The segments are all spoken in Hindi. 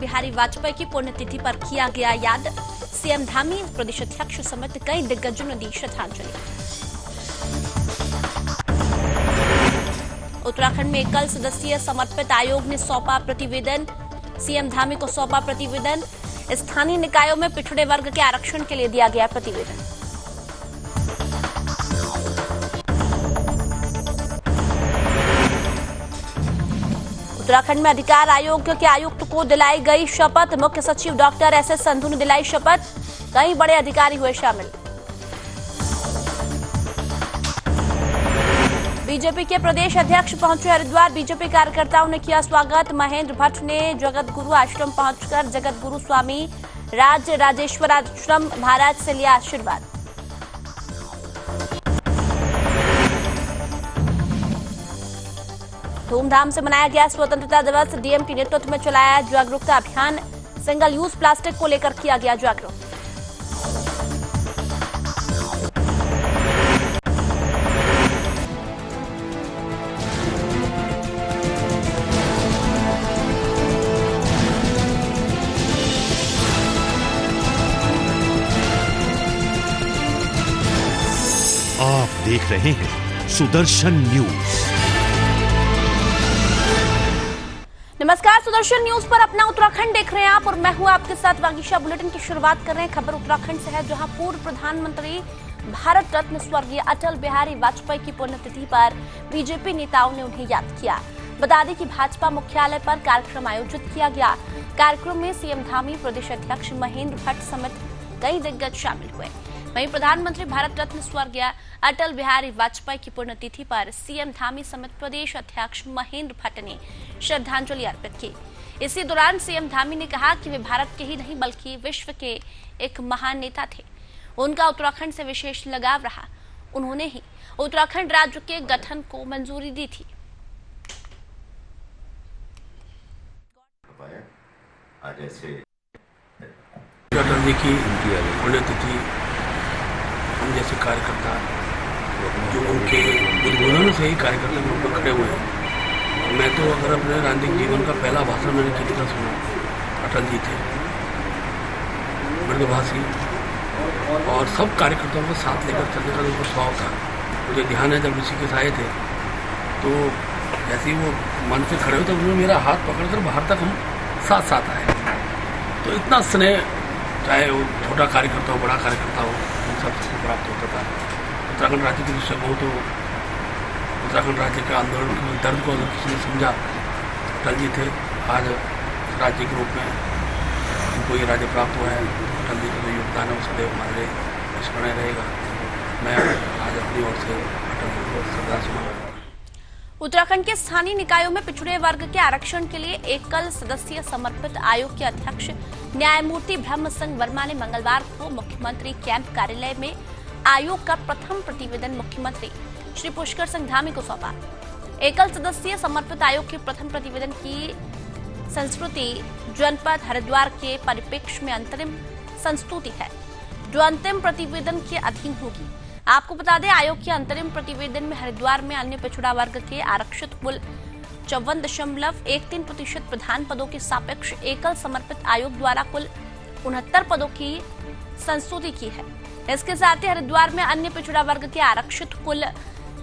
बिहारी वाजपेयी की पुण्यतिथि पर किया गया याद। सीएम धामी, प्रदेश अध्यक्ष समेत कई दिग्गजों ने दी श्रद्धांजलि। उत्तराखंड में एकल सदस्यीय समर्पित आयोग ने सौंपा प्रतिवेदन। सीएम धामी को सौंपा प्रतिवेदन। स्थानीय निकायों में पिछड़े वर्ग के आरक्षण के लिए दिया गया प्रतिवेदन। उत्तराखंड में अधिकार आयोग के आयुक्त को दिलाई गई शपथ। मुख्य सचिव डॉक्टर एसएस संधू ने दिलाई शपथ। कई बड़े अधिकारी हुए शामिल। बीजेपी के प्रदेश अध्यक्ष पहुंचे हरिद्वार। बीजेपी कार्यकर्ताओं ने किया स्वागत। महेंद्र भट्ट ने जगत गुरु आश्रम पहुंचकर जगत गुरु स्वामी राज राजेश्वर आश्रम महाराज से लिया आशीर्वाद। धूमधाम से मनाया गया स्वतंत्रता दिवस। डीएम के नेतृत्व में चलाया जागरूकता अभियान। सिंगल यूज प्लास्टिक को लेकर किया गया जागरूक। आप देख रहे हैं सुदर्शन न्यूज। नमस्कार, सुदर्शन न्यूज पर अपना उत्तराखंड देख रहे हैं आप और मैं हूं आपके साथ वागीशा। बुलेटिन की शुरुआत कर रहे हैं। खबर उत्तराखंड से है, जहां पूर्व प्रधानमंत्री भारत रत्न स्वर्गीय अटल बिहारी वाजपेयी की पुण्यतिथि पर बीजेपी नेताओं ने उन्हें याद किया। बता दें कि भाजपा मुख्यालय पर कार्यक्रम आयोजित किया गया। कार्यक्रम में सीएम धामी, प्रदेश अध्यक्ष महेंद्र भट्ट समेत कई दिग्गज शामिल हुए। वहीं प्रधानमंत्री भारत रत्न स्वर्गीय अटल बिहारी वाजपेयी की पुण्यतिथि पर सीएम धामी समेत प्रदेश अध्यक्ष महेंद्र भट्ट ने श्रद्धांजलि अर्पित की। इसी दौरान सीएम धामी ने कहा कि वे भारत के ही नहीं बल्कि विश्व के एक महान नेता थे। उनका उत्तराखंड से विशेष लगाव रहा। उन्होंने ही उत्तराखंड राज्य के गठन को मंजूरी दी थी। अटल जी की पुण्यतिथि हम जैसे कार्यकर्ता जो उनके उद्बोधनों से ही कार्यकर्ता के ऊपर खड़े हुए हैं। मैं तो अगर अपने राजनीतिक जीवन का पहला भाषण मैंने किसी का सुना, अटल जी थे, मृदुभाषी, और सब कार्यकर्ताओं को साथ लेकर चलने का उनको शौक था। मुझे ध्यान है जब ऋषिकेश आए थे तो जैसे ही वो मन से खड़े हुए तो उन्होंने मेरा हाथ पकड़कर बाहर तक हम साथ साथ आए। तो इतना स्नेह, चाहे वो छोटा कार्यकर्ता हो बड़ा कार्यकर्ता हो, उन सबसे प्राप्त होता था। उत्तराखंड राज्य के विषय को तो उत्तराखंड राज्य के आंदोलन के दर्द को अगर किसी ने समझा, अटल जी थे। आज राज्य के रूप में उनको ये राज्य प्राप्त हुआ है। अटल जी का जो योगदान है वो सदैव हमारे लिए स्मरणीय रहेगा। मैं आज अपनी ओर से अटल जी को श्रद्धासुमन। उत्तराखंड के स्थानीय निकायों में पिछड़े वर्ग के आरक्षण के लिए एकल सदस्यीय समर्पित आयोग के अध्यक्ष न्यायमूर्ति ब्रह्म सिंह वर्मा ने मंगलवार को मुख्यमंत्री कैंप कार्यालय में आयोग का प्रथम प्रतिवेदन मुख्यमंत्री श्री पुष्कर सिंह धामी को सौंपा। एकल सदस्यीय समर्पित आयोग के प्रथम प्रतिवेदन की संस्तुति जनपद हरिद्वार के परिप्रेक्ष्य में अंतरिम संस्तुति है, जो अंतिम प्रतिवेदन के अधीन होगी। आपको बता दें, आयोग के अंतरिम प्रतिवेदन में हरिद्वार में अन्य पिछड़ा वर्ग के आरक्षित कुल 54.13% प्रधान पदों के सापेक्ष एकल समर्पित आयोग द्वारा कुल 69 पदों की संस्तुति की है। इसके साथ ही हरिद्वार में अन्य पिछड़ा वर्ग के आरक्षित कुल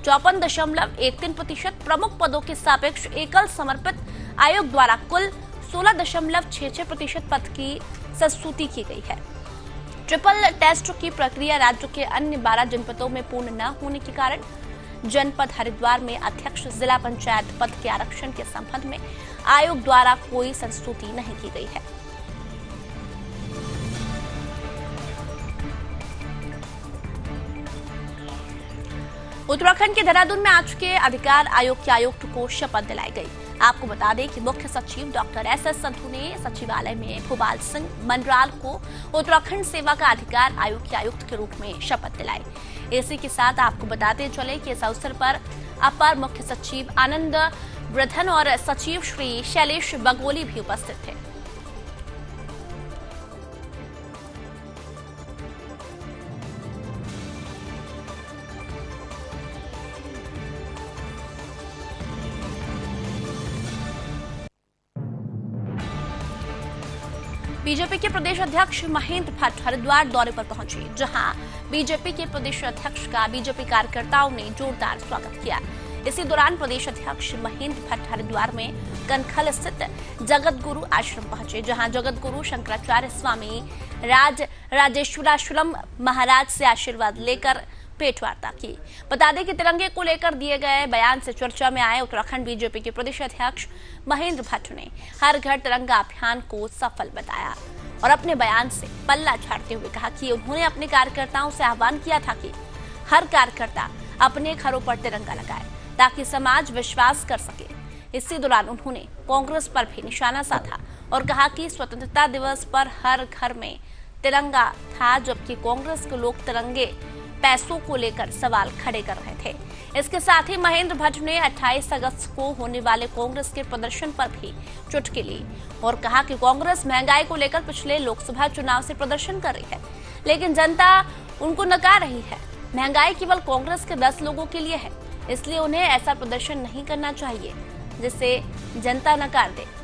54.13% प्रमुख पदों के सापेक्ष एकल समर्पित आयोग द्वारा कुल 16.66% पद की संस्तुति की गई है। ट्रिपल टेस्ट की प्रक्रिया राज्य के अन्य 12 जनपदों में पूर्ण न होने के कारण जनपद हरिद्वार में अध्यक्ष जिला पंचायत पद के आरक्षण के संबंध में आयोग द्वारा कोई संस्तुति नहीं की गई है। उत्तराखंड के देहरादून में आज के अधिकार आयोग के आयुक्त को शपथ दिलाई गई। आपको बता दें कि मुख्य सचिव डॉक्टर एसएस संधू ने सचिवालय में भूपाल सिंह मनराल को उत्तराखंड सेवा का अधिकार आयोग के आयुक्त के रूप में शपथ दिलाई। इसी के साथ आपको बताते चले कि इस अवसर पर अपर मुख्य सचिव आनंद वर्धन और सचिव श्री शैलेश बगोली भी उपस्थित थे। बीजेपी के प्रदेश अध्यक्ष महेंद्र भट्ट हरिद्वार दौरे पर पहुंचे, जहां बीजेपी के प्रदेश अध्यक्ष का बीजेपी कार्यकर्ताओं ने जोरदार स्वागत किया। इसी दौरान प्रदेश अध्यक्ष महेंद्र भट्ट हरिद्वार में कनखल स्थित जगत गुरु आश्रम पहुंचे, जहां जगत गुरु शंकराचार्य स्वामी राजेश्वराश्रम महाराज से आशीर्वाद लेकर पेट वार्ता की। बता दें कि तिरंगे को लेकर दिए गए बयान से चर्चा में आए उत्तराखंड बीजेपी के प्रदेश अध्यक्ष महेंद्र भट्ट ने हर घर तिरंगा अभियान को सफल बताया और अपने बयान से पल्ला झाड़ते हुए कहा कि उन्होंने अपने कार्यकर्ताओं से आह्वान किया था कि हर कार्यकर्ता अपने घरों पर तिरंगा लगाए ताकि समाज विश्वास कर सके। इसी दौरान उन्होंने कांग्रेस पर भी निशाना साधा और कहा कि स्वतंत्रता दिवस पर हर घर में तिरंगा था, जबकि कांग्रेस के लोग तिरंगे पैसों को लेकर सवाल खड़े कर रहे थे। इसके साथ ही महेंद्र भट्ट ने 28 अगस्त को होने वाले कांग्रेस के प्रदर्शन पर भी चुटकी ली और कहा कि कांग्रेस महंगाई को लेकर पिछले लोकसभा चुनाव से प्रदर्शन कर रही है, लेकिन जनता उनको नकार रही है। महंगाई केवल कांग्रेस के 10 लोगों के लिए है, इसलिए उन्हें ऐसा प्रदर्शन नहीं करना चाहिए जिसे जनता नकार दे।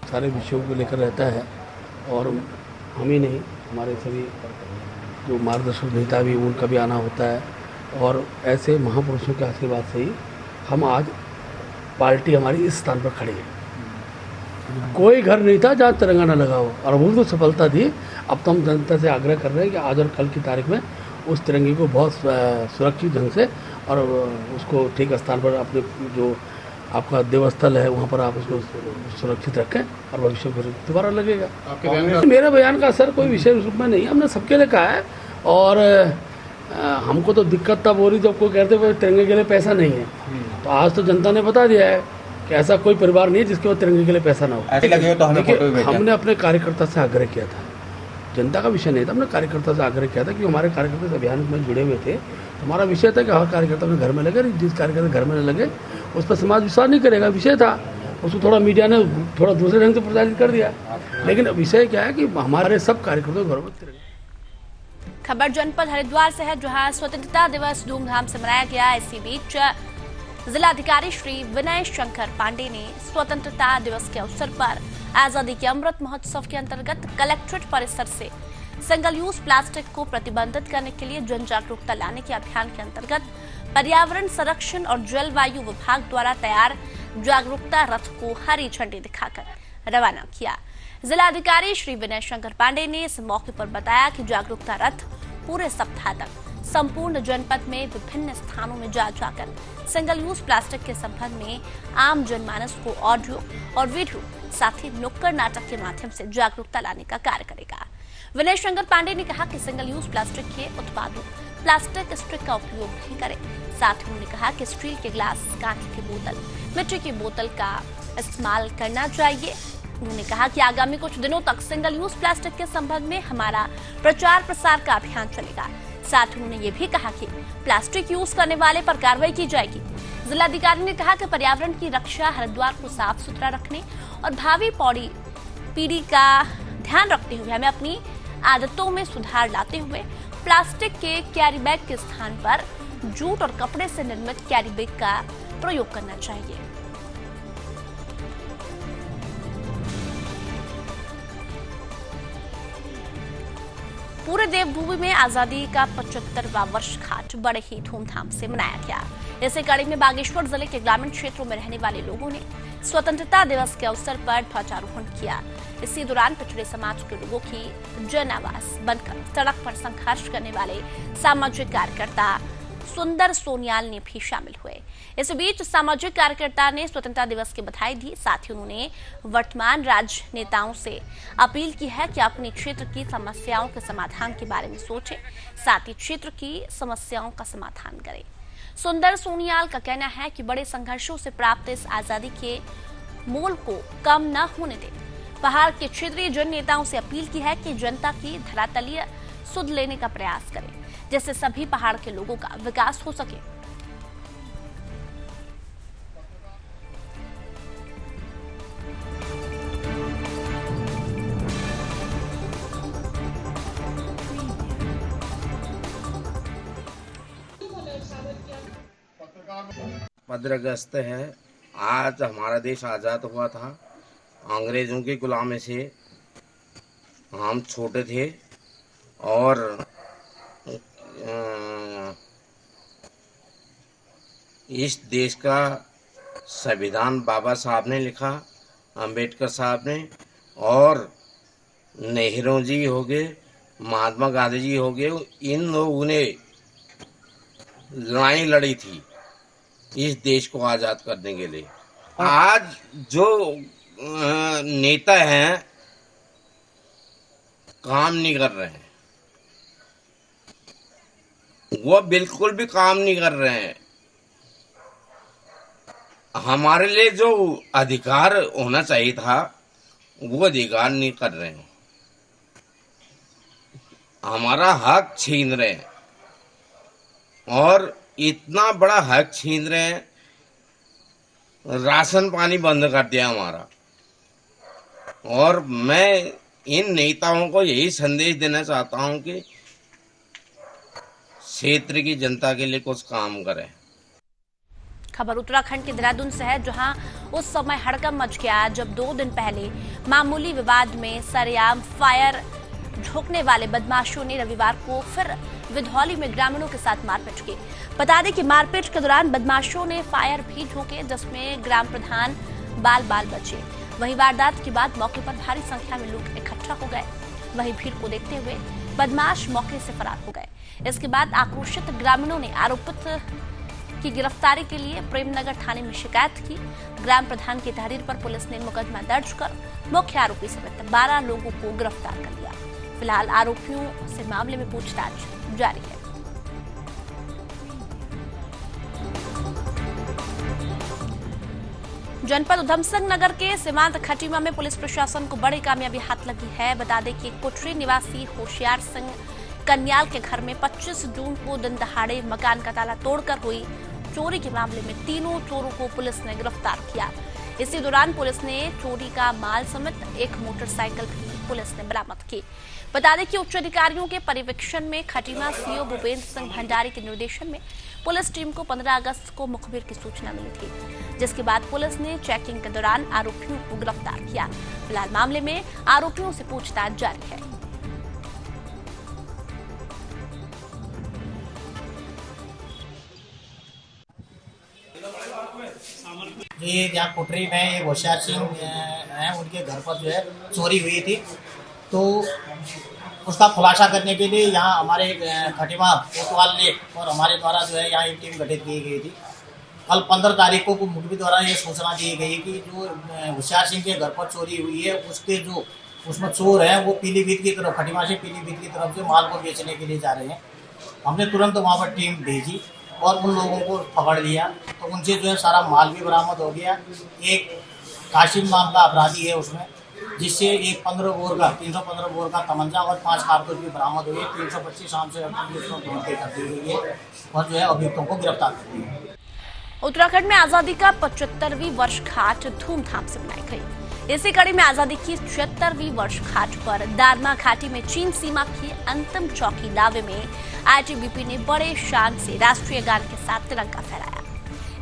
सारे विषयों को लेकर रहता है और हम ही नहीं, हमारे सभी जो मार्गदर्शक नेता भी उनका भी आना होता है और ऐसे महापुरुषों के आशीर्वाद से ही हम आज पार्टी हमारी इस स्थान पर खड़ी है। कोई घर नहीं था जहाँ तिरंगा न लगा हो और वो तो सफलता थी। अब तो हम जनता से आग्रह कर रहे हैं कि आज और कल की तारीख में उस तिरंगे को बहुत सुरक्षित ढंग से और उसको ठीक स्थान पर अपने जो आपका देवस्थल है वहाँ पर आप उसको सुरक्षित रखें और भविष्य में दोबारा लगेगा। मेरे बयान का असर कोई विशेष रूप में नहीं, हमने सबके लिए कहा है और हमको तो दिक्कत तब हो रही जब कोई कहते हुए तिरंगे के लिए पैसा नहीं है, तो आज तो जनता ने बता दिया है कि ऐसा कोई परिवार नहीं है जिसके पास तिरंगे के लिए पैसा ना हो। ऐसे लगे तो हमने अपने कार्यकर्ता से आग्रह किया था, जनता का विषय नहीं था, हमने कार्यकर्ता से आग्रह किया था कि हमारे कार्यकर्ता इस अभियान में जुड़े हुए थे। हमारा विषय था कि हर कार्यकर्ता अपने घर में लगे, जिस कार्यकर्ता घर में न लगे उस पर समाज विश्वास नहीं करेगा, विषय था। उसको थोड़ा मीडिया ने थोड़ा दूसरे ढंग से प्रचारित कर दिया, लेकिन विषय क्या है कि हमारे सब कार्यकर्ताओं को घर में। खबर जनपद हरिद्वार से है, जहां स्वतंत्रता दिवस धूमधाम से मनाया गया। इसी बीच जिलाधिकारी श्री विनय शंकर पांडे ने स्वतंत्रता दिवस के अवसर पर आजादी के अमृत महोत्सव के अंतर्गत कलेक्ट्रेट परिसर से सिंगल यूज प्लास्टिक को प्रतिबंधित करने के लिए जन जागरूकता लाने के अभियान के अंतर्गत पर्यावरण संरक्षण और जलवायु विभाग द्वारा तैयार जागरूकता रथ को हरी झंडी दिखाकर रवाना किया। जिलाधिकारी श्री विनय शंकर पांडे ने इस मौके पर बताया कि जागरूकता रथ पूरे सप्ताह तक संपूर्ण जनपद में विभिन्न स्थानों में जाकर सिंगल यूज प्लास्टिक के संबंध में आम जनमानस को ऑडियो और वीडियो साथ ही नुक्कड़ नाटक के माध्यम से जागरूकता लाने का कार्य करेगा। विनय शंकर पांडे ने कहा कि सिंगल यूज प्लास्टिक के उत्पादों प्लास्टिक स्ट्रिक का उपयोग नहीं करें। साथ ही उन्होंने कहा कि स्टील के ग्लास, कांच की बोतल, मिट्टी की बोतल का इस्तेमाल करना चाहिए। उन्होंने कहा कि आगामी कुछ दिनों तक सिंगल यूज प्लास्टिक के संबंध में हमारा प्रचार प्रसार का अभियान चलेगा। साथ ही उन्होंने ये भी कहा कि प्लास्टिक यूज करने वाले पर कार्रवाई की जाएगी। जिलाधिकारी ने कहा कि पर्यावरण की रक्षा, हरिद्वार को साफ सुथरा रखने और भावी पीढ़ी का ध्यान रखते हुए हमें अपनी आदतों में सुधार लाते हुए प्लास्टिक के कैरी बैग के स्थान पर जूट और कपड़े से निर्मित कैरी बैग का प्रयोग करना चाहिए। पूरे देवभूमि में आजादी का 75वां वर्षगांठ बड़े ही धूमधाम से मनाया गया। इसी कड़ी में बागेश्वर जिले के ग्रामीण क्षेत्रों में रहने वाले लोगों ने स्वतंत्रता दिवस के अवसर पर ध्वजारोहण किया। इसी दौरान पिछड़े समाज के लोगों की जन आवाज बनकर सड़क पर संघर्ष करने वाले सामाजिक कार्यकर्ता सुंदर सोनियाल ने भी शामिल हुए। इस बीच सामाजिक कार्यकर्ता ने स्वतंत्रता दिवस की बधाई दी। साथ ही उन्होंने वर्तमान राजनेताओं से अपील की है कि अपने क्षेत्र की समस्याओं के समाधान के बारे में सोचें, साथ ही क्षेत्र की समस्याओं का समाधान करें। सुंदर सोनियाल का कहना है कि बड़े संघर्षों से प्राप्त इस आजादी के मोल को कम न होने दें। पहाड़ के क्षेत्रीय जन नेताओं से अपील की है कि जनता की धरातलीय सुध लेने का प्रयास करें, जिससे सभी पहाड़ के लोगों का विकास हो सके। 15 अगस्त है। आज हमारा देश आज़ाद हुआ था अंग्रेज़ों की गुलामी से। हम छोटे थे और इस देश का संविधान बाबा साहब ने लिखा, अंबेडकर साहब ने, और नेहरू जी हो गए, महात्मा गांधी जी हो गए। इन लोगों ने लड़ाई लड़ी थी इस देश को आज़ाद करने के लिए। आज जो नेता हैं काम नहीं कर रहे हैं, वो बिल्कुल भी काम नहीं कर रहे हैं। हमारे लिए जो अधिकार होना चाहिए था वो अधिकार नहीं कर रहे हैं, हमारा हक छीन रहे हैं और इतना बड़ा हक छीन रहे हैं, राशन पानी बंद कर दिया हमारा। और मैं इन नेताओं को यही संदेश देना चाहता हूं कि क्षेत्र की जनता के लिए कुछ काम करें। खबर उत्तराखंड के देहरादून से है, जहां उस समय हड़कंप मच गया जब 2 दिन पहले मामूली विवाद में सरेआम फायर झोंकने वाले बदमाशों ने रविवार को फिर विधौली में ग्रामीणों के साथ मारपीट की। बता दें कि मारपीट के दौरान बदमाशों ने फायर भी झोंके, जिसमें ग्राम प्रधान बाल बचे। वहीं वारदात के बाद मौके पर भारी संख्या में लोग इकट्ठा हो गए। वहीं भीड़ को देखते हुए बदमाश मौके से फरार हो गए। इसके बाद आक्रोशित ग्रामीणों ने आरोपित की गिरफ्तारी के लिए प्रेमनगर थाने में शिकायत की। ग्राम प्रधान की तहरीर पर पुलिस ने मुकदमा दर्ज कर मुख्य आरोपी समेत 12 लोगों को गिरफ्तार कर लिया। फिलहाल आरोपियों से मामले में पूछताछ जारी है। जनपद उधमसिंह नगर के सीमांत खटीमा में पुलिस प्रशासन को बड़ी कामयाबी हाथ लगी है। बता दें कि कुटरी निवासी होशियार सिंह कन्याल के घर में 25 जून को दिन दहाड़े मकान का ताला तोड़कर हुई चोरी के मामले में 3 चोरों को पुलिस ने गिरफ्तार किया। इसी दौरान पुलिस ने चोरी का माल समेत एक मोटरसाइकिल भी पुलिस ने बरामद की। बता दें कि उच्च अधिकारियों के पर्यवेक्षण में खटीमा सीओ भूपेंद्र सिंह भंडारी के निर्देशन में पुलिस टीम को 15 अगस्त को मुखबिर की सूचना मिली थी, जिसके बाद पुलिस ने चेकिंग के दौरान आरोपियों को गिरफ्तार किया। फिलहाल मामले में आरोपियों से पूछताछ जारी है। ये यहाँ कोटरी में एक होशियार सिंह हैं, उनके घर पर जो है चोरी हुई थी, तो उसका खुलासा करने के लिए यहाँ हमारे खटीमा कोतवाल ने और हमारे द्वारा जो है यहाँ एक टीम गठित की गई थी। कल 15 तारीख को मुखबिर द्वारा ये सूचना दी गई कि जो होशियार सिंह के घर पर चोरी हुई है, उसके जो उसमें चोर हैं वो पीलीभीत की तरफ, खटीमा से पीलीभीत की तरफ से माल को बेचने के लिए जा रहे हैं। हमने तुरंत वहाँ पर टीम भेजी और उन लोगों को पकड़ लिया, तो उनसे जो है सारा माल भी बरामद हो गया। एक काशिम नाम का अपराधी है उसमें, जिससे एक 315 बोर का तमंचा और 5 कारतूस भी बरामद हुए। 325 शाम से अभियुक्तों को कर दी गई है और जो है अभियुक्तों को गिरफ्तार कर दिया है। उत्तराखंड में आजादी का 75वीं वर्षगांठ धूमधाम से मनाई गई। इसी कड़ी में आजादी की 76वीं वर्षगांठ पर दारमा घाटी में चीन सीमा की अंतिम चौकी दावे में आईटीबीपी ने बड़े शान से राष्ट्रीय गान के साथ तिरंगा फहराया।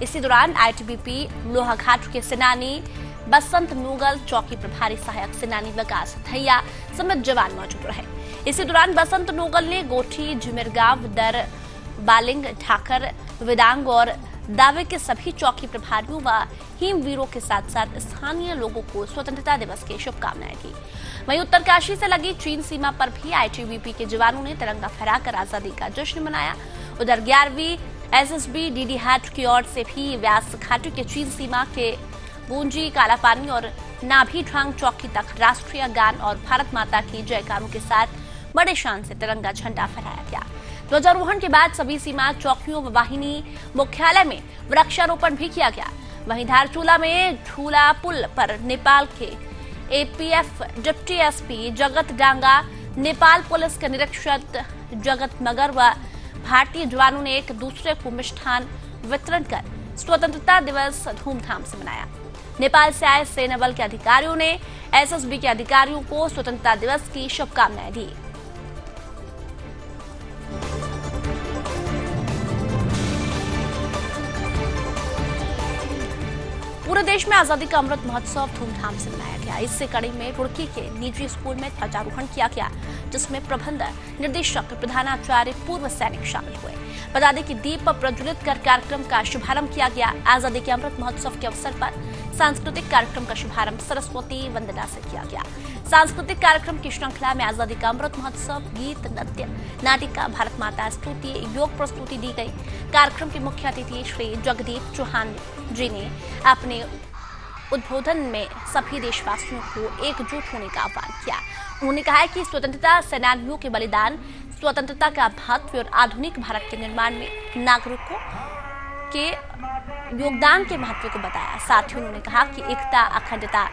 इसी दौरान आईटीबीपी लोहाघाट के सेनानी बसंत मुगल, चौकी प्रभारी सहायक सेनानी विकास थैया समेत जवान मौजूद रहे। इसी दौरान बसंत नोगल ने गोठी, झिमिरगांव, दर, बालिंग, ठाकर, विदांग और दावे के सभी चौकी प्रभारियों व हिमवीरों के साथ साथ स्थानीय लोगों को स्वतंत्रता दिवस की शुभकामनाएं दी। वहीं उत्तरकाशी से लगी चीन सीमा पर भी आईटीबीपी के जवानों ने तिरंगा फहराकर आजादी का जश्न मनाया। उधर 11वीं एसएसबी डीडी हाट की ओर से भी व्यास घाटी के चीन सीमा के गूंजी, कालापानी और नाभी ढांग चौकी तक राष्ट्रीय गान और भारत माता की जयकारों के साथ बड़े शान से तिरंगा झंडा फहराया गया। ध्वजारोहण के बाद सभी सीमा चौकियों व वाहिनी मुख्यालय में वृक्षारोपण भी किया गया। वहीं धारचूला में झूला पुल पर नेपाल के एपीएफ डिप्टी एसपी जगत डांगा, नेपाल पुलिस के निरीक्षक जगत मगर व भारतीय जवानों ने एक दूसरे को मिष्ठान वितरण कर स्वतंत्रता दिवस धूमधाम से मनाया। नेपाल से आए सेना बल के अधिकारियों ने एसएसबी के अधिकारियों को स्वतंत्रता दिवस की शुभकामनाएं दी। पूरे देश में आजादी का अमृत महोत्सव धूमधाम से मनाया गया। इससे कड़ी में रुड़की के निजी स्कूल में ध्वजारोहण किया गया, जिसमें प्रबंधक, निदेशक, प्रधानाचार्य, पूर्व सैनिक शामिल हुए। बता दें कि दीप प्रज्वलित कर कार्यक्रम का शुभारंभ किया गया। आजादी के अमृत महोत्सव के अवसर पर सांस्कृतिक कार्यक्रम का शुभारंभ सरस्वती वंदना से किया गया। सांस्कृतिक कार्यक्रम की श्रृंखला में आजादी का अमृत महोत्सव, गीत, नृत्य, नाटिका, भारत माता स्तुति, योग प्रस्तुति दी गई। कार्यक्रम के मुख्य अतिथि श्री जगदीप चौहान जी ने अपने उद्बोधन में सभी देशवासियों को एकजुट होने का आह्वान किया। उन्होंने कहा है कि स्वतंत्रता सेनानियों के बलिदान, स्वतंत्रता का महत्व और आधुनिक भारत के निर्माण में नागरिकों के योगदान के महत्व को बताया। साथ ही उन्होंने कहा कि एकता, अखंडता,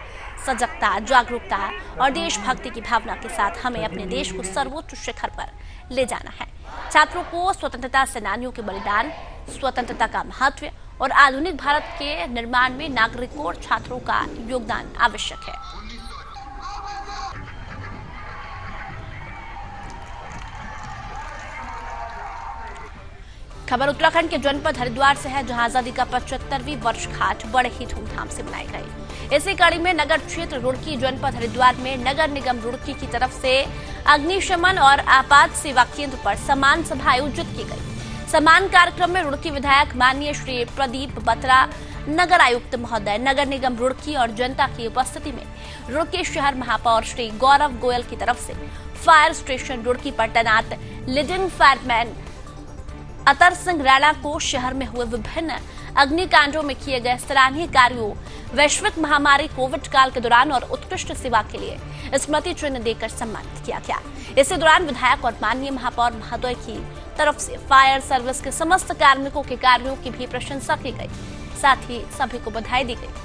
सजगता, जागरूकता और देशभक्ति की भावना के साथ हमें अपने देश को सर्वोच्च शिखर पर ले जाना है। छात्रों को स्वतंत्रता सेनानियों के बलिदान, स्वतंत्रता का महत्व और आधुनिक भारत के निर्माण में नागरिकों और छात्रों का योगदान आवश्यक है। खबर उत्तराखंड के जनपद हरिद्वार से है, जहां आजादी का 75वीं वर्षगांठ बड़े ही धूमधाम से मनाई गई। इसी कड़ी में नगर क्षेत्र रुड़की जनपद हरिद्वार में नगर निगम रुड़की की तरफ से अग्निशमन और आपात सेवा केंद्र पर सम्मान सभा आयोजित की गई। सम्मान कार्यक्रम में रुड़की विधायक माननीय श्री प्रदीप बत्रा, नगर आयुक्त महोदय, नगर निगम रुड़की और जनता की उपस्थिति में रुड़की शहर महापौर श्री गौरव गोयल की तरफ से फायर स्टेशन रुड़की पर तैनात लीडिंग फायरमैन अतर सिंह राणा को शहर में हुए विभिन्न अग्निकांडों में किए गए सराहनीय कार्यों, वैश्विक महामारी कोविड काल के दौरान और उत्कृष्ट सेवा के लिए स्मृति चिन्ह देकर सम्मानित किया गया। इसी दौरान विधायक और माननीय महापौर महोदय की तरफ से फायर सर्विस के समस्त कार्मिकों के कार्यों की भी प्रशंसा की गई। साथ ही सभी को बधाई दी गई।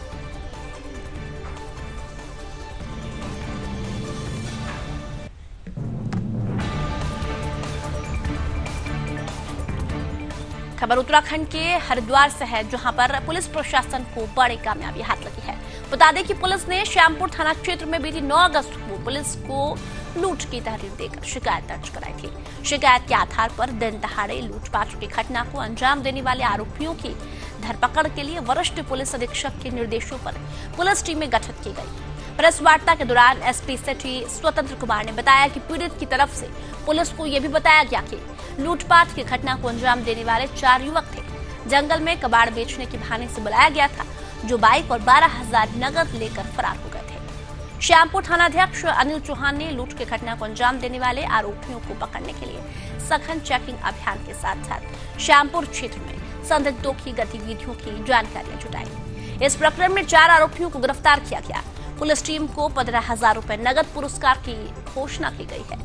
खबर उत्तराखंड के हरिद्वार से है, जहां पर पुलिस प्रशासन को बड़ी कामयाबी हाथ लगी है। बता दें कि पुलिस ने श्यामपुर थाना क्षेत्र में बीती 9 अगस्त को पुलिस को लूट की तहरीर देकर शिकायत दर्ज कराई थी। शिकायत के आधार पर दिन दहाड़े लूटपाट की घटना को अंजाम देने वाले आरोपियों की धरपकड़ के लिए वरिष्ठ पुलिस अधीक्षक के निर्देशों पर पुलिस टीमें गठित की गई। प्रेस वार्ता के दौरान एसपी सिटी स्वतंत्र कुमार ने बताया कि पीड़ित की तरफ से पुलिस को यह भी बताया गया कि लूटपाट की घटना को अंजाम देने वाले 4 युवक थे। जंगल में कबाड़ बेचने के बहाने से बुलाया गया था, जो बाइक और 12,000 नकद लेकर फरार हो गए थे। श्यामपुर थानाध्यक्ष अनिल चौहान ने लूट की घटना को अंजाम देने वाले आरोपियों को पकड़ने के लिए सघन चेकिंग अभियान के साथ साथ श्यामपुर क्षेत्र में संदिग्धों की गतिविधियों की जानकारियां जुटाई। इस प्रकरण में 4 आरोपियों को गिरफ्तार किया गया। पुलिस टीम को 15,000 रुपए नगद पुरस्कार की घोषणा की गई है।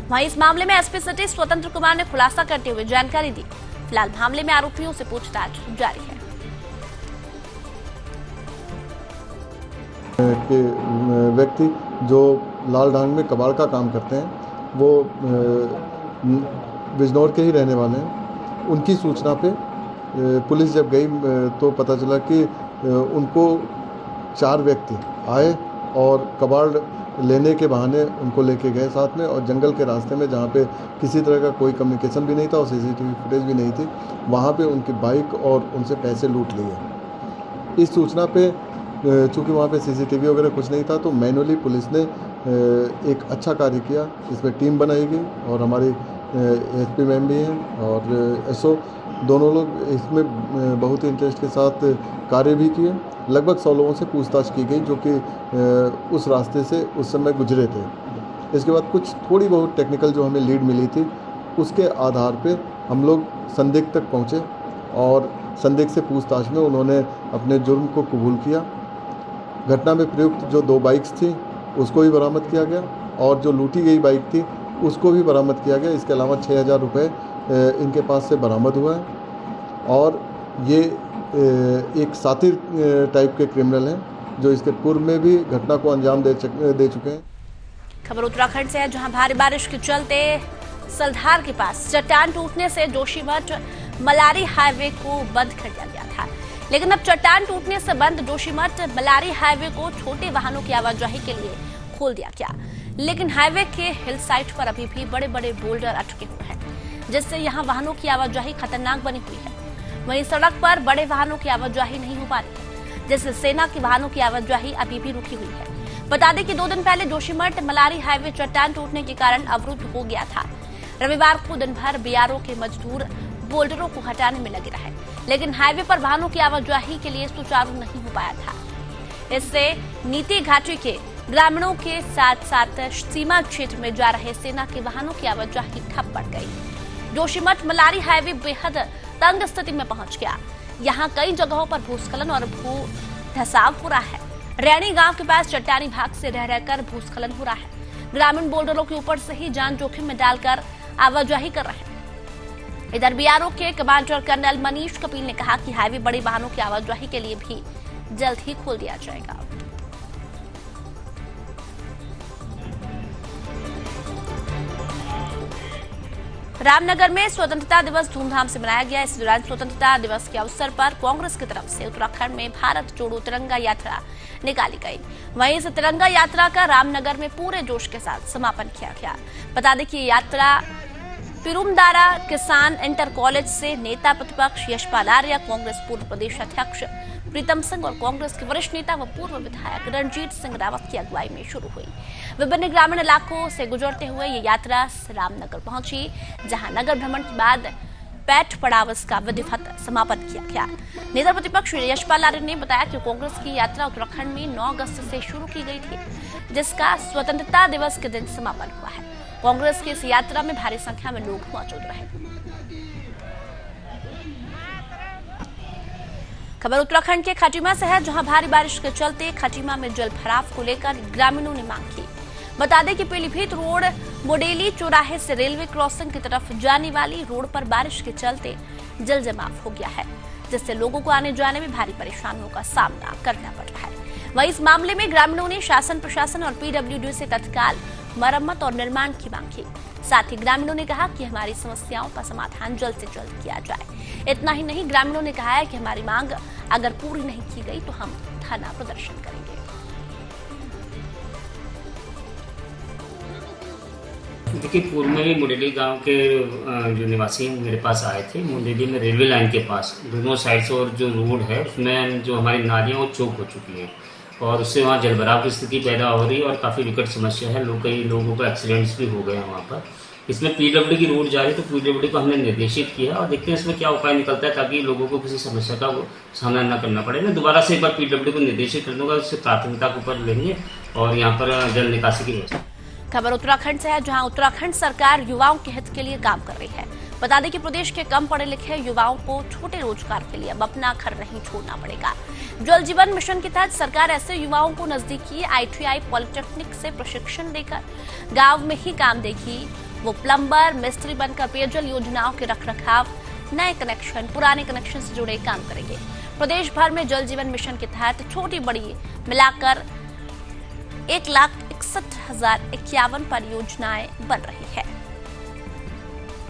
वहीं इस मामले में एसपी सिटी स्वतंत्र कुमार ने खुलासा करते हुए जानकारी दी। फिलहाल मामले में आरोपियों से पूछताछ जारी है। के व्यक्ति जो लाल डांग में कबाड़ का काम करते हैं, वो बिजनौर के ही रहने वाले हैं। उनकी सूचना पे पुलिस जब गई तो पता चला कि उनको 4 व्यक्ति आए और कबाड़ लेने के बहाने उनको लेके गए साथ में, और जंगल के रास्ते में जहाँ पे किसी तरह का कोई कम्युनिकेशन भी नहीं था और सीसीटीवी फुटेज भी नहीं थी, वहाँ पे उनकी बाइक और उनसे पैसे लूट लिए। इस सूचना पे चूँकि वहाँ पे सीसीटीवी वगैरह कुछ नहीं था, तो मैनुअली पुलिस ने एक अच्छा कार्य किया। इसमें टीम बनाई गई और हमारी एसपी मैम भी हैं और एसओ, दोनों लोग इसमें बहुत ही इंटरेस्ट के साथ कार्य भी किए। लगभग 100 लोगों से पूछताछ की गई जो कि उस रास्ते से उस समय गुजरे थे। इसके बाद कुछ थोड़ी बहुत टेक्निकल जो हमें लीड मिली थी, उसके आधार पे हम लोग संदिग्ध तक पहुँचे और संदिग्ध से पूछताछ में उन्होंने अपने जुर्म को कबूल किया। घटना में प्रयुक्त जो 2 बाइक्स थी उसको भी बरामद किया गया और जो लूटी गई बाइक थी उसको भी बरामद किया गया। इसके अलावा 6,000 रुपये इनके पास से बरामद हुआ है और ये एक साथी टाइप के क्रिमिनल हैं जो इसके पूर्व में भी घटना को अंजाम दे चुके हैं। खबर उत्तराखंड से है, जहां भारी बारिश के चलते सलधार के पास चट्टान टूटने से जोशीमठ मलारी हाईवे को बंद कर दिया गया था। लेकिन अब चट्टान टूटने से बंद जोशीमठ मलारी हाईवे को छोटे वाहनों की आवाजाही के लिए खोल दिया गया। लेकिन हाईवे के हिल साइड पर अभी भी बड़े बड़े बोल्डर अटके हुए हैं, जिससे यहां वाहनों की आवाजाही खतरनाक बनी हुई है। वहीं सड़क पर बड़े वाहनों की आवाजाही नहीं हो पा रही है। जिससे सेना के वाहनों की आवाजाही अभी भी रुकी हुई है। बता दें कि 2 दिन पहले जोशीमठ मलारी हाईवे चट्टान टूटने के कारण अवरुद्ध हो गया था। रविवार को दिन भर बीआरओ के मजदूर बोल्डरों को हटाने में लगे रहे, लेकिन हाईवे पर वाहनों की आवाजाही के लिए सुचारू नहीं हो पाया था। इससे नीति घाटी के ग्रामीणों के साथ साथ सीमा क्षेत्र में जा रहे सेना के वाहनों की आवाजाही ठप पड़ गई। जोशीमठ मलारी हाईवे बेहद तंग स्थिति में पहुंच गया। यहाँ कई जगहों पर भूस्खलन और भू धसाव हो रहा है। रैणी गांव के पास चट्टानी भाग से रह रहकर भूस्खलन हो रहा है। ग्रामीण बोल्डरों के ऊपर से ही जान जोखिम में डालकर आवाजाही कर रहे हैं। इधर बीआरओ के कमांडर कर्नल मनीष कपिल ने कहा कि हाईवे बड़े वाहनों की आवाजाही के लिए भी जल्द ही खोल दिया जाएगा। रामनगर में स्वतंत्रता दिवस धूमधाम से मनाया गया। इस दौरान स्वतंत्रता दिवस के अवसर पर कांग्रेस की तरफ से उत्तराखंड में भारत जोड़ो तिरंगा यात्रा निकाली गई। वहीं इस तिरंगा यात्रा का रामनगर में पूरे जोश के साथ समापन किया गया। बता दें कि ये यात्रा पिरुमदारा किसान इंटर कॉलेज से नेता प्रतिपक्ष यशपाल आर्य, कांग्रेस पूर्व प्रदेश अध्यक्ष प्रीतम सिंह और कांग्रेस के वरिष्ठ नेता व पूर्व विधायक रणजीत सिंह रावत की अगुवाई में शुरू हुई। विभिन्न ग्रामीण इलाकों से गुजरते हुए ये यात्रा रामनगर पहुंची, जहां नगर भ्रमण के बाद पैठ पड़ाव इसका विधिवत समापन किया गया। नेता प्रतिपक्ष यशपाल आर्य ने बताया कि कांग्रेस की यात्रा उत्तराखंड में 9 अगस्त से शुरू की गई थी, जिसका स्वतंत्रता दिवस के दिन समापन हुआ है। कांग्रेस की इस यात्रा में भारी संख्या में लोग मौजूद रहे। खबर उत्तराखंड के खटीमा से है, जहां भारी बारिश के चलते खटीमा में जल भराव को लेकर ग्रामीणों ने मांग की। बता दें कि पीलीभीत रोड बोडेली चौराहे से रेलवे क्रॉसिंग की तरफ जाने वाली रोड पर बारिश के चलते जल जमाव हो गया है, जिससे लोगों को आने जाने में भारी परेशानियों का सामना करना पड़ रहा है। वहीं इस मामले में ग्रामीणों ने शासन प्रशासन और पीडब्ल्यूडी से तत्काल मरम्मत और निर्माण की मांग की। साथ ही ग्रामीणों ने कहा कि हमारी समस्याओं का समाधान जल्द से जल्द किया जाए। इतना ही नहीं, ग्रामीणों ने कहा है कि हमारी मांग अगर पूरी नहीं की गई तो हम धरना प्रदर्शन करेंगे। देखिए, पूर्व में भी मुंडेली गांव के जो निवासी मेरे पास आए थे। मुंडेली में रेलवे लाइन के पास दोनों साइड से और जो रोड है उसमें जो हमारी नालियाँ वो चौक हो चुकी है और उससे वहाँ जलभराव की स्थिति पैदा हो रही है और काफ़ी विकट समस्या है। कई लोगों को एक्सीडेंट्स भी हो गए हैं वहाँ पर। इसमें पीडब्ल्यूडी की रोड जा रही है, तो पीडब्ल्यूडी को हमने निर्देशित किया और देखते हैं इसमें क्या उपाय निकलता है, ताकि लोगों को किसी समस्या का सामना न करना पड़े। मैं दोबारा से एक बार पीडब्ल्यूडी को निर्देशित कर दूंगा, उससे प्राथमिकता के ऊपर लेंगे और यहाँ पर जल निकासी की व्यवस्था। खबर उत्तराखंड से है, जहां उत्तराखंड सरकार युवाओं के हित के लिए काम कर रही है। बता दें कि प्रदेश के कम पढ़े लिखे युवाओं को छोटे रोजगार के लिए अब अपना घर नहीं छोड़ना पड़ेगा। जल जीवन मिशन के तहत सरकार ऐसे युवाओं को नजदीकी ITI पॉलिटेक्निक से प्रशिक्षण देकर गांव में ही काम देगी। वो प्लम्बर, मिस्त्री बनकर पेयजल योजनाओं के रखरखाव, नए कनेक्शन, पुराने कनेक्शन से जुड़े काम करेंगे। प्रदेश भर में जल जीवन मिशन के तहत छोटी बड़ी मिलाकर 1,61,051 परियोजनाएं बन रही है।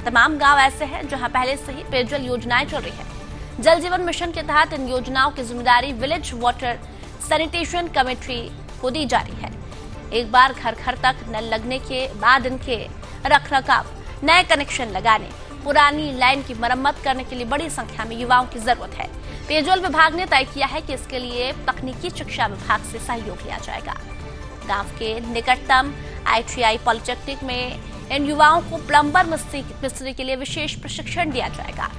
तमाम गांव ऐसे हैं जहां पहले से ही पेयजल योजनाएं चल रही है। जल जीवन मिशन के तहत इन योजनाओं की जिम्मेदारी विलेज वाटर सैनिटेशन कमेटी को दी जा रही है। एक बार घर घर तक नल लगने के बाद इनके रखरखाव, नए कनेक्शन लगाने, पुरानी लाइन की मरम्मत करने के लिए बड़ी संख्या में युवाओं की जरूरत है। पेयजल विभाग ने तय किया है कि इसके लिए तकनीकी शिक्षा विभाग से सहयोग लिया जाएगा। गांव के निकटतम ITI पॉलिटेक्निक में इन युवाओं को प्लम्बर मिस्त्री के लिए विशेष प्रशिक्षण दिया जाएगा।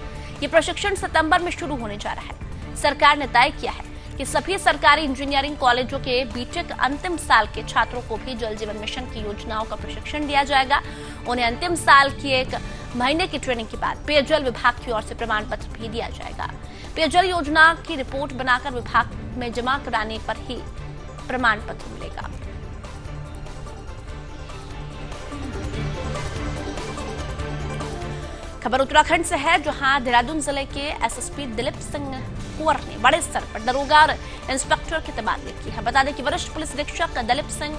ये प्रशिक्षण सितंबर में शुरू होने जा रहा है। सरकार ने तय किया है कि सभी सरकारी इंजीनियरिंग कॉलेजों के बीटेक अंतिम साल के छात्रों को भी जल जीवन मिशन की योजनाओं का प्रशिक्षण दिया जाएगा। उन्हें अंतिम साल की 1 महीने की ट्रेनिंग के बाद पेयजल विभाग की ओर से प्रमाण पत्र भी दिया जाएगा। पेयजल योजना की रिपोर्ट बनाकर विभाग में जमा कराने पर ही प्रमाण पत्र मिलेगा। खबर उत्तराखंड से है, जहां देहरादून जिले के SSP दिलीप सिंह कुंवर ने बड़े स्तर पर दरोगा और इंस्पेक्टर के तबादले किए हैं। बता दें कि वरिष्ठ पुलिस अधीक्षक दिलीप सिंह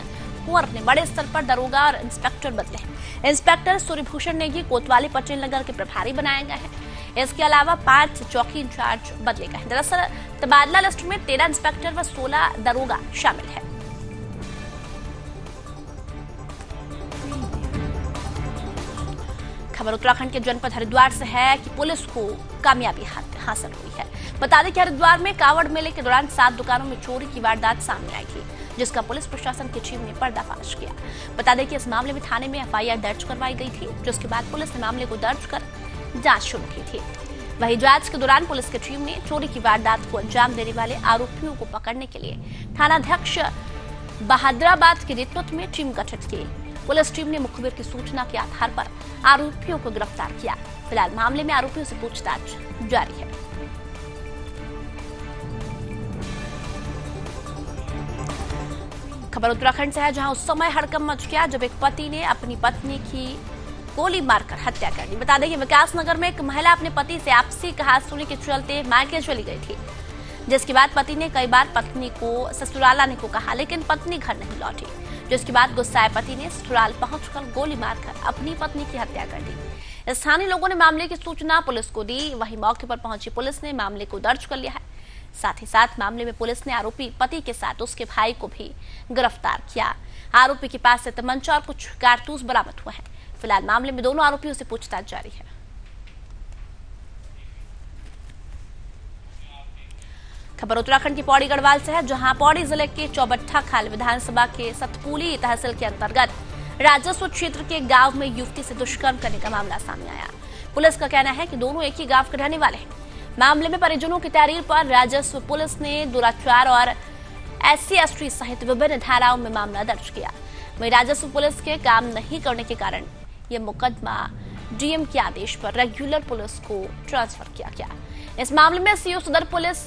कुंवर ने बड़े स्तर पर दरोगा और इंस्पेक्टर बदले हैं। इंस्पेक्टर सूर्यभूषण नेगी कोतवाली पटेल नगर के प्रभारी बनाए गए हैं। इसके अलावा 5 चौकी इंचार्ज बदले गए हैं। दरअसल तबादला लिस्ट में 13 इंस्पेक्टर व 16 दरोगा शामिल है। खबर उत्तराखंड के जनपद हरिद्वार से है कि पुलिस को कामयाबी हासिल हुई है। बता दें कि हरिद्वार में कावड़ मेले के दौरान 7 दुकानों में चोरी की वारदात सामने आई थी, जिसका पुलिस प्रशासन की टीम ने पर्दाफाश किया। बता दें कि इस मामले में थाने में एफआईआर दर्ज करवाई गई थी, जिसके बाद पुलिस ने मामले को दर्ज कर जांच शुरू की थी। वहीं जांच के दौरान पुलिस की टीम ने चोरी की वारदात को अंजाम देने वाले आरोपियों को पकड़ने के लिए थानाध्यक्ष बहादुराबाद के नेतृत्व में टीम गठित की। पुलिस टीम ने मुखबिर की सूचना के आधार पर आरोपियों को गिरफ्तार किया। फिलहाल मामले में आरोपियों से पूछताछ जारी है। खबर उत्तराखंड से है, जहां उस समय हड़कंप मच गया जब एक पति ने अपनी पत्नी की गोली मारकर हत्या कर दी। बता दें कि विकासनगर में एक महिला अपने पति से आपसी कहासुनी के चलते मायके चली गई थी, जिसके बाद पति ने कई बार पत्नी को ससुराल आने को कहा, लेकिन पत्नी घर नहीं लौटी, जिसके बाद गुस्साए पति ने ससुराल पहुंचकर गोली मारकर अपनी पत्नी की हत्या कर दी। स्थानीय लोगों ने मामले की सूचना पुलिस को दी। वहीं मौके पर पहुंची पुलिस ने मामले को दर्ज कर लिया है। साथ ही साथ मामले में पुलिस ने आरोपी पति के साथ उसके भाई को भी गिरफ्तार किया। आरोपी के पास से तमंचा और कुछ कारतूस बरामद हुए हैं। फिलहाल मामले में दोनों आरोपियों से पूछताछ जारी है। खबर उत्तराखंड की पौड़ी गढ़वाल से है, जहां पौड़ी जिले के चौबट्टा खाल विधानसभा के सतपुली तहसील के अंतर्गत राजस्व क्षेत्र के गांव में युवती से दुष्कर्म करने का मामला सामने आया। पुलिस का कहना है कि दोनों एक ही गांव के रहने वाले हैं। मामले में परिजनों की तहरीर पर राजस्व पुलिस ने दुराचार और SC/ST सहित विभिन्न धाराओं में मामला दर्ज किया। वहीं राजस्व पुलिस के काम नहीं करने के कारण यह मुकदमा DM के आदेश पर रेगुलर पुलिस को ट्रांसफर किया गया। इस मामले में CO सदर पुलिस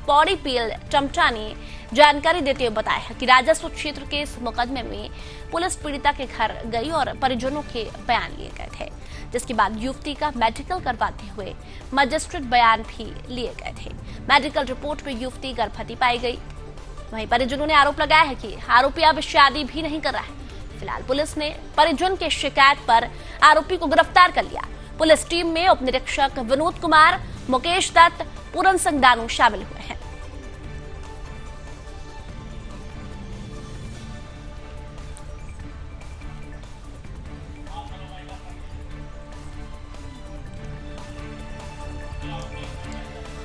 पौड़ी PL टमटा ने जानकारी देते हुए बताया कि राजस्व क्षेत्र के इस मुकदमे में पुलिस पीड़िता के घर गई और परिजनों के बयान लिए गए थे, जिसके बाद युवती का मेडिकल करवाते हुए मजिस्ट्रेट बयान भी लिए गए थे। मेडिकल रिपोर्ट में युवती गर्भवती पाई गई। वहीं परिजनों ने आरोप लगाया है कि आरोपी अब शादी भी नहीं कर रहा है। फिलहाल पुलिस ने परिजन की शिकायत पर आरोपी को गिरफ्तार कर लिया। पुलिस टीम में उप निरीक्षक विनोद कुमार, मुकेश दत्त, पूरन सिंह दानू शामिल हुए हैं।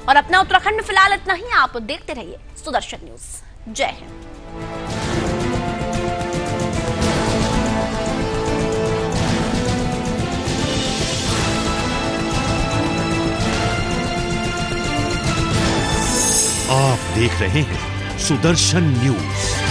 और अपना उत्तराखंड में फिलहाल इतना ही। आप देखते रहिए सुदर्शन न्यूज। जय हिंद। आप देख रहे हैं सुदर्शन न्यूज।